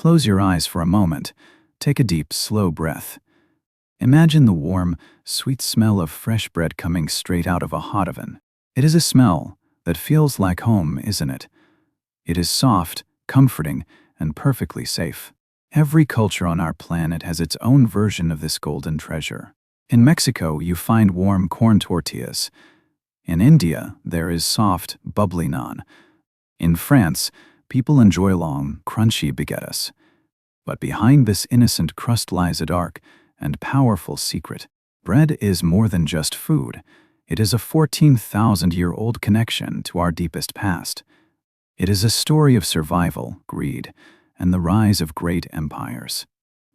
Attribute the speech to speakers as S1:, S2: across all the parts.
S1: Close your eyes for a moment. Take a deep, slow breath. Imagine the warm, sweet smell of fresh bread coming straight out of a hot oven. It is a smell that feels like home, isn't it? It is soft, comforting, and perfectly safe. Every culture on our planet has its own version of this golden treasure. In Mexico, you find warm corn tortillas. In India, there is soft, bubbly naan. In France, people enjoy long, crunchy baguettes. But behind this innocent crust lies a dark and powerful secret. Bread is more than just food. It is a 14,000-year-old connection to our deepest past. It is a story of survival, greed, and the rise of great empires.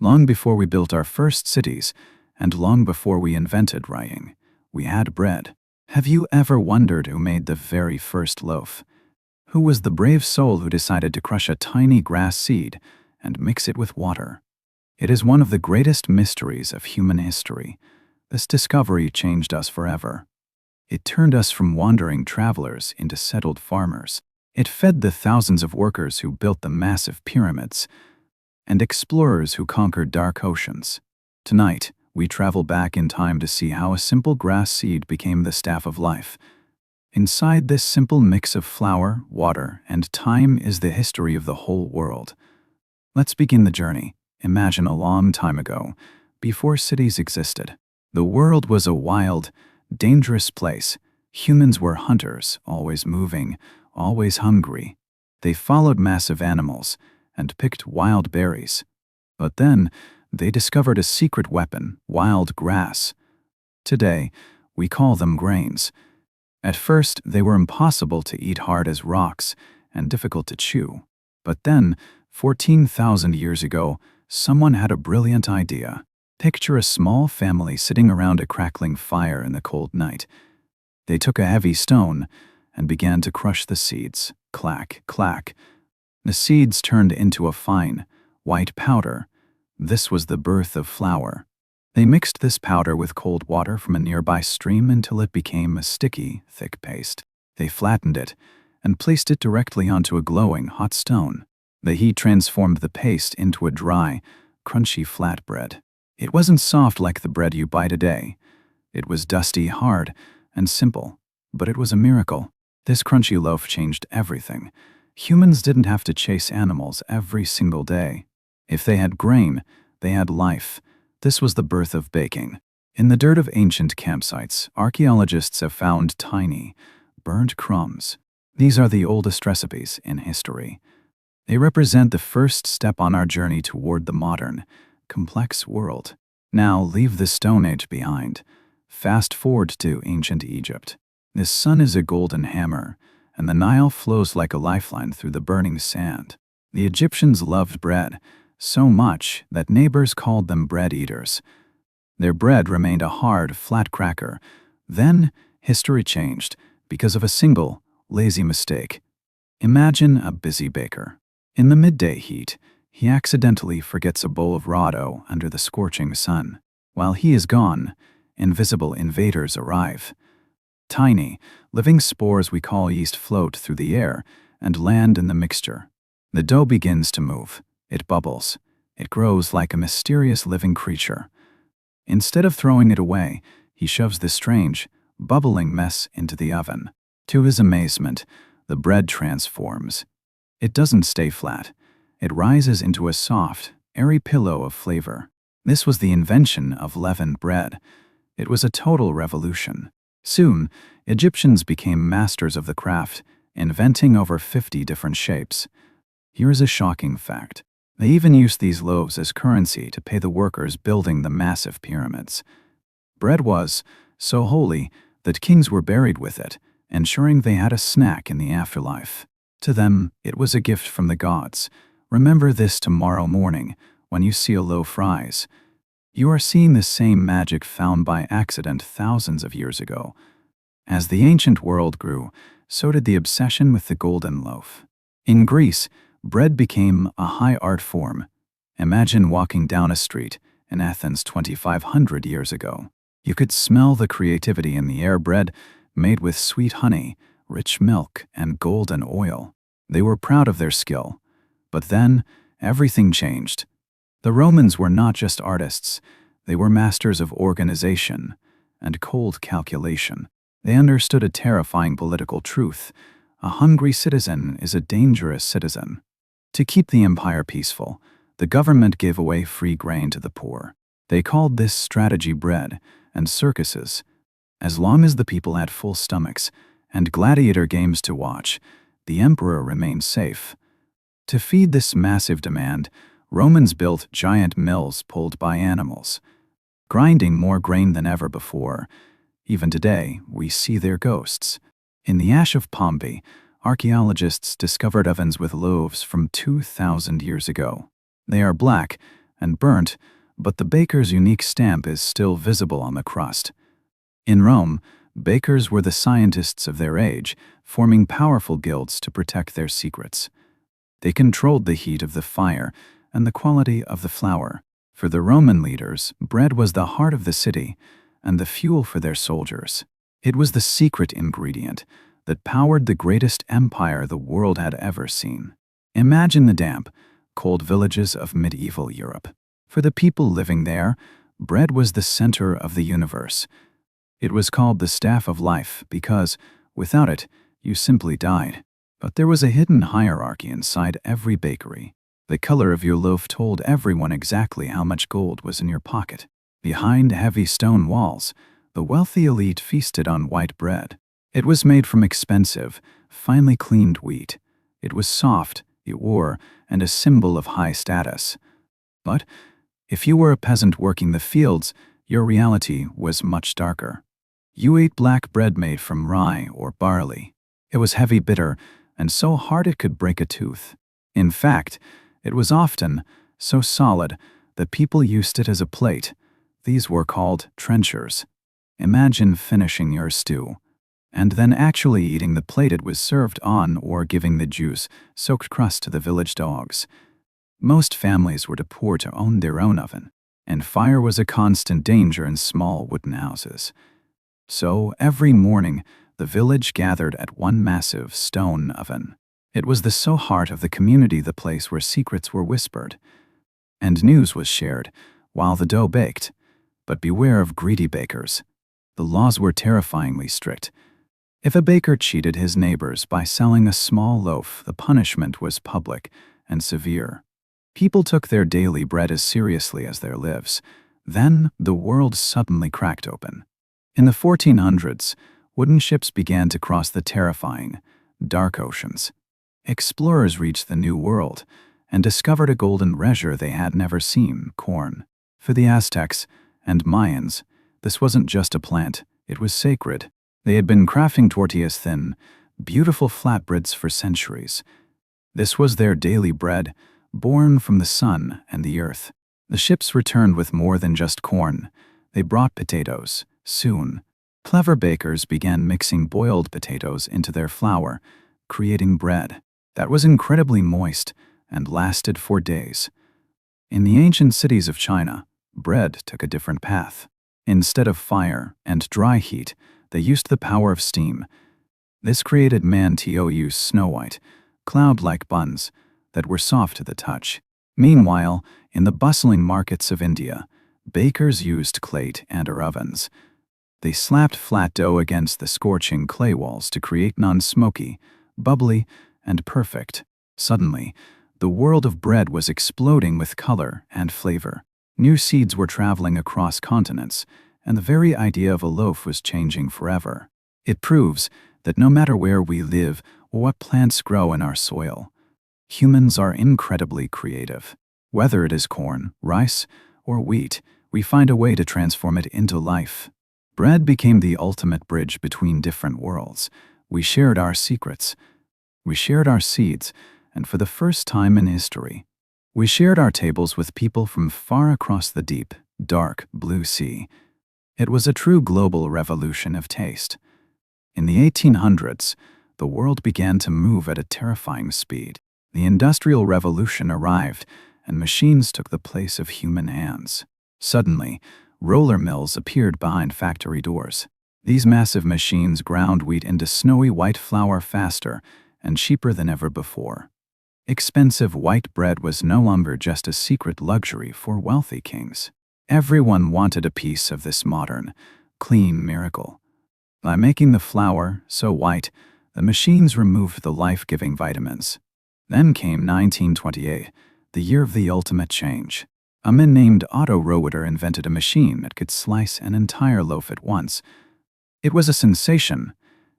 S1: Long before we built our first cities, and long before we invented writing, we had bread. Have you ever wondered who made the very first loaf? Who was the brave soul who decided to crush a tiny grass seed and mix it with water? It is one of the greatest mysteries of human history. This discovery changed us forever. It turned us from wandering travelers into settled farmers. It fed the thousands of workers who built the massive pyramids and explorers who conquered dark oceans. Tonight, we travel back in time to see how a simple grass seed became the staff of life. Inside this simple mix of flour, water, and time is the history of the whole world. Let's begin the journey. Imagine a long time ago, before cities existed. The world was a wild, dangerous place. Humans were hunters, always moving, always hungry. They followed massive animals and picked wild berries. But then, they discovered a secret weapon, wild grass. Today, we call them grains. At first, they were impossible to eat, hard as rocks and difficult to chew. But then, 14,000 years ago, someone had a brilliant idea. Picture a small family sitting around a crackling fire in the cold night. They took a heavy stone and began to crush the seeds. Clack, clack. The seeds turned into a fine, white powder. This was the birth of flour. They mixed this powder with cold water from a nearby stream until it became a sticky, thick paste. They flattened it and placed it directly onto a glowing, hot stone. The heat transformed the paste into a dry, crunchy flatbread. It wasn't soft like the bread you buy today. It was dusty, hard, and simple. But it was a miracle. This crunchy loaf changed everything. Humans didn't have to chase animals every single day. If they had grain, they had life. This was the birth of baking. In the dirt of ancient campsites, archaeologists have found tiny, burnt crumbs. These are the oldest recipes in history. They represent the first step on our journey toward the modern, complex world. Now leave the Stone Age behind. Fast forward to ancient Egypt. The sun is a golden hammer, and the Nile flows like a lifeline through the burning sand. The Egyptians loved bread, so much that neighbors called them bread eaters. Their bread remained a hard, flat cracker. Then, history changed because of a single, lazy mistake. Imagine a busy baker. In the midday heat, he accidentally forgets a bowl of raw dough under the scorching sun. While he is gone, invisible invaders arrive. Tiny, living spores we call yeast float through the air and land in the mixture. The dough begins to move. It bubbles. It grows like a mysterious living creature. Instead of throwing it away, he shoves the strange, bubbling mess into the oven. To his amazement, the bread transforms. It doesn't stay flat. It rises into a soft, airy pillow of flavor. This was the invention of leavened bread. It was a total revolution. Soon, Egyptians became masters of the craft, inventing over 50 different shapes. Here is a shocking fact. They even used these loaves as currency to pay the workers building the massive pyramids. Bread was so holy that kings were buried with it, ensuring they had a snack in the afterlife. To them, it was a gift from the gods. Remember this tomorrow morning when you see a loaf rise. You are seeing the same magic found by accident thousands of years ago. As the ancient world grew, so did the obsession with the golden loaf. In Greece, bread became a high art form. Imagine walking down a street in Athens 2,500 years ago. You could smell the creativity in the air. Bread made with sweet honey, rich milk, and golden oil. They were proud of their skill. But then, everything changed. The Romans were not just artists, they were masters of organization and cold calculation. They understood a terrifying political truth: a hungry citizen is a dangerous citizen. To keep the empire peaceful, the government gave away free grain to the poor. They called this strategy bread and circuses. As long as the people had full stomachs and gladiator games to watch, the emperor remained safe. To feed this massive demand, Romans built giant mills pulled by animals, grinding more grain than ever before. Even today, we see their ghosts. In the ash of Pompeii, archaeologists discovered ovens with loaves from 2,000 years ago. They are black and burnt, but the baker's unique stamp is still visible on the crust. In Rome, bakers were the scientists of their age, forming powerful guilds to protect their secrets. They controlled the heat of the fire and the quality of the flour. For the Roman leaders, bread was the heart of the city and the fuel for their soldiers. It was the secret ingredient that powered the greatest empire the world had ever seen. Imagine the damp, cold villages of medieval Europe. For the people living there, bread was the center of the universe. It was called the staff of life because, without it, you simply died. But there was a hidden hierarchy inside every bakery. The color of your loaf told everyone exactly how much gold was in your pocket. Behind heavy stone walls, the wealthy elite feasted on white bread. It was made from expensive, finely cleaned wheat. It was soft, it wore, and a symbol of high status. But if you were a peasant working the fields, your reality was much darker. You ate black bread made from rye or barley. It was heavy, bitter, and so hard it could break a tooth. In fact, it was often so solid that people used it as a plate. These were called trenchers. Imagine finishing your stew and then actually eating the plate it was served on, or giving the juice-soaked crust to the village dogs. Most families were too poor to own their own oven, and fire was a constant danger in small wooden houses. So every morning, the village gathered at one massive stone oven. It was the heart of the community, the place where secrets were whispered and news was shared while the dough baked. But beware of greedy bakers. The laws were terrifyingly strict. If a baker cheated his neighbors by selling a small loaf, the punishment was public and severe. People took their daily bread as seriously as their lives. Then the world suddenly cracked open. In the 1400s, wooden ships began to cross the terrifying, dark oceans. Explorers reached the New World and discovered a golden treasure they had never seen: corn. For the Aztecs and Mayans, this wasn't just a plant, it was sacred. They had been crafting tortillas, thin, beautiful flatbreads, for centuries. This was their daily bread, born from the sun and the earth. The ships returned with more than just corn. They brought potatoes. Soon, clever bakers began mixing boiled potatoes into their flour, creating bread that was incredibly moist and lasted for days. In the ancient cities of China, bread took a different path. Instead of fire and dry heat, they used the power of steam. This created mantious snow-white, cloud-like buns that were soft to the touch. Meanwhile, in the bustling markets of India, bakers used clay and ovens. They slapped flat dough against the scorching clay walls to create non-smoky, bubbly, and perfect. Suddenly, the world of bread was exploding with color and flavor. New seeds were traveling across continents, and the very idea of a loaf was changing forever. It proves that no matter where we live or what plants grow in our soil, humans are incredibly creative. Whether it is corn, rice, or wheat, we find a way to transform it into life. Bread became the ultimate bridge between different worlds. We shared our secrets. We shared our seeds, and for the first time in history, we shared our tables with people from far across the deep, dark blue sea. It was a true global revolution of taste. In the 1800s, the world began to move at a terrifying speed. The Industrial Revolution arrived, and machines took the place of human hands. Suddenly, roller mills appeared behind factory doors. These massive machines ground wheat into snowy white flour faster and cheaper than ever before. Expensive white bread was no longer just a secret luxury for wealthy kings. Everyone wanted a piece of this modern, clean miracle. By making the flour so white, the machines removed the life-giving vitamins. Then came 1928, the year of the ultimate change. A man named Otto Roeder invented a machine that could slice an entire loaf at once. It was a sensation.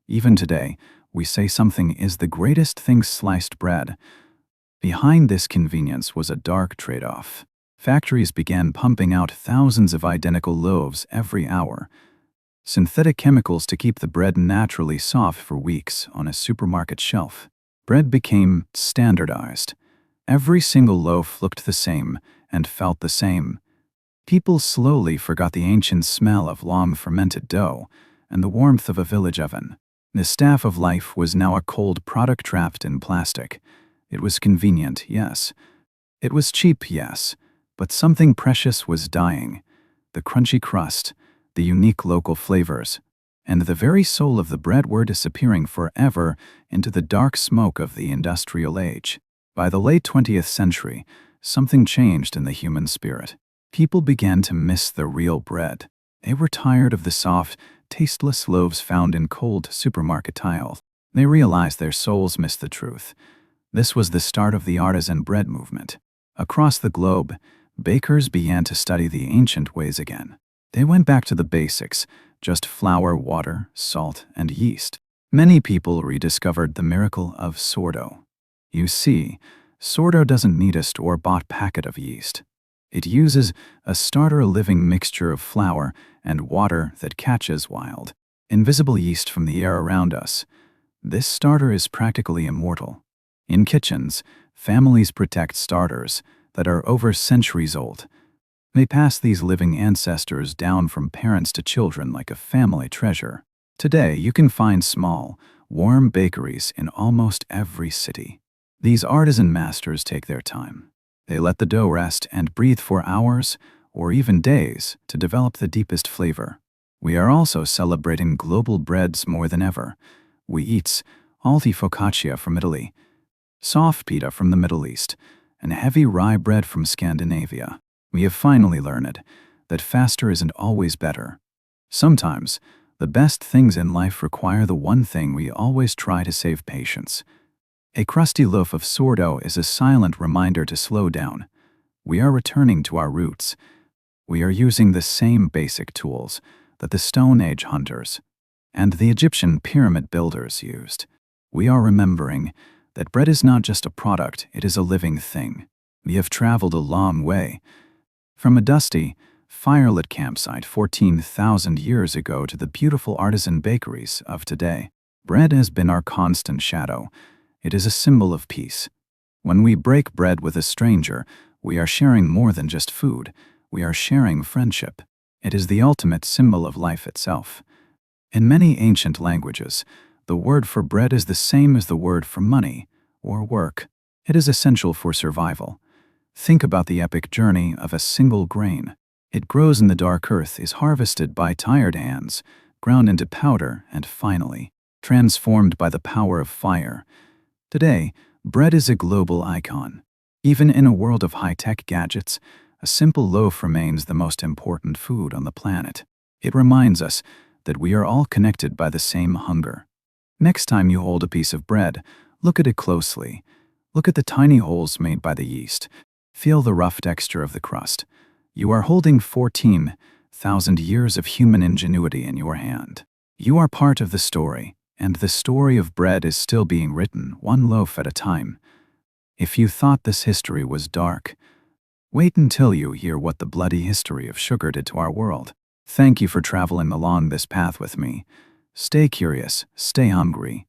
S1: Even today, we say something is the greatest thing, sliced bread. Behind this convenience was a dark trade-off. Factories began pumping out thousands of identical loaves every hour. Synthetic chemicals to keep the bread naturally soft for weeks on a supermarket shelf. Bread became standardized. Every single loaf looked the same and felt the same. People slowly forgot the ancient smell of long-fermented dough and the warmth of a village oven. The staff of life was now a cold product trapped in plastic. It was convenient, yes. It was cheap, yes. But something precious was dying. The crunchy crust, the unique local flavors, and the very soul of the bread were disappearing forever into the dark smoke of the industrial age. By the late 20th century, something changed in the human spirit. People began to miss the real bread. They were tired of the soft, tasteless loaves found in cold supermarket aisles. They realized their souls missed the truth. This was the start of the artisan bread movement. Across the globe, bakers began to study the ancient ways again. They went back to the basics, just flour, water, salt, and yeast. Many people rediscovered the miracle of sourdough. You see, sourdough doesn't need a store-bought packet of yeast. It uses a starter, a living mixture of flour and water that catches wild, invisible yeast from the air around us. This starter is practically immortal. In kitchens, families protect starters that are over centuries old. They pass these living ancestors down from parents to children like a family treasure. Today, you can find small, warm bakeries in almost every city. These artisan masters take their time. They let the dough rest and breathe for hours or even days to develop the deepest flavor. We are also celebrating global breads more than ever. We eat alti focaccia from Italy, soft pita from the Middle East, and heavy rye bread from Scandinavia. We have finally learned that faster isn't always better. Sometimes, the best things in life require the one thing we always try to save: patience. A crusty loaf of sourdough is a silent reminder to slow down. We are returning to our roots. We are using the same basic tools that the Stone Age hunters and the Egyptian pyramid builders used. We are remembering that bread is not just a product, it is a living thing. We have traveled a long way, from a dusty, firelit campsite 14,000 years ago to the beautiful artisan bakeries of today. Bread has been our constant shadow. It is a symbol of peace. When we break bread with a stranger, we are sharing more than just food. We are sharing friendship. It is the ultimate symbol of life itself. In many ancient languages, the word for bread is the same as the word for money or work. It is essential for survival. Think about the epic journey of a single grain. It grows in the dark earth, is harvested by tired hands, ground into powder, and finally, transformed by the power of fire. Today, bread is a global icon. Even in a world of high-tech gadgets, a simple loaf remains the most important food on the planet. It reminds us that we are all connected by the same hunger. Next time you hold a piece of bread, look at it closely. Look at the tiny holes made by the yeast. Feel the rough texture of the crust. You are holding 14,000 years of human ingenuity in your hand. You are part of the story, and the story of bread is still being written, one loaf at a time. If you thought this history was dark, wait until you hear what the bloody history of sugar did to our world. Thank you for traveling along this path with me. Stay curious, stay hungry,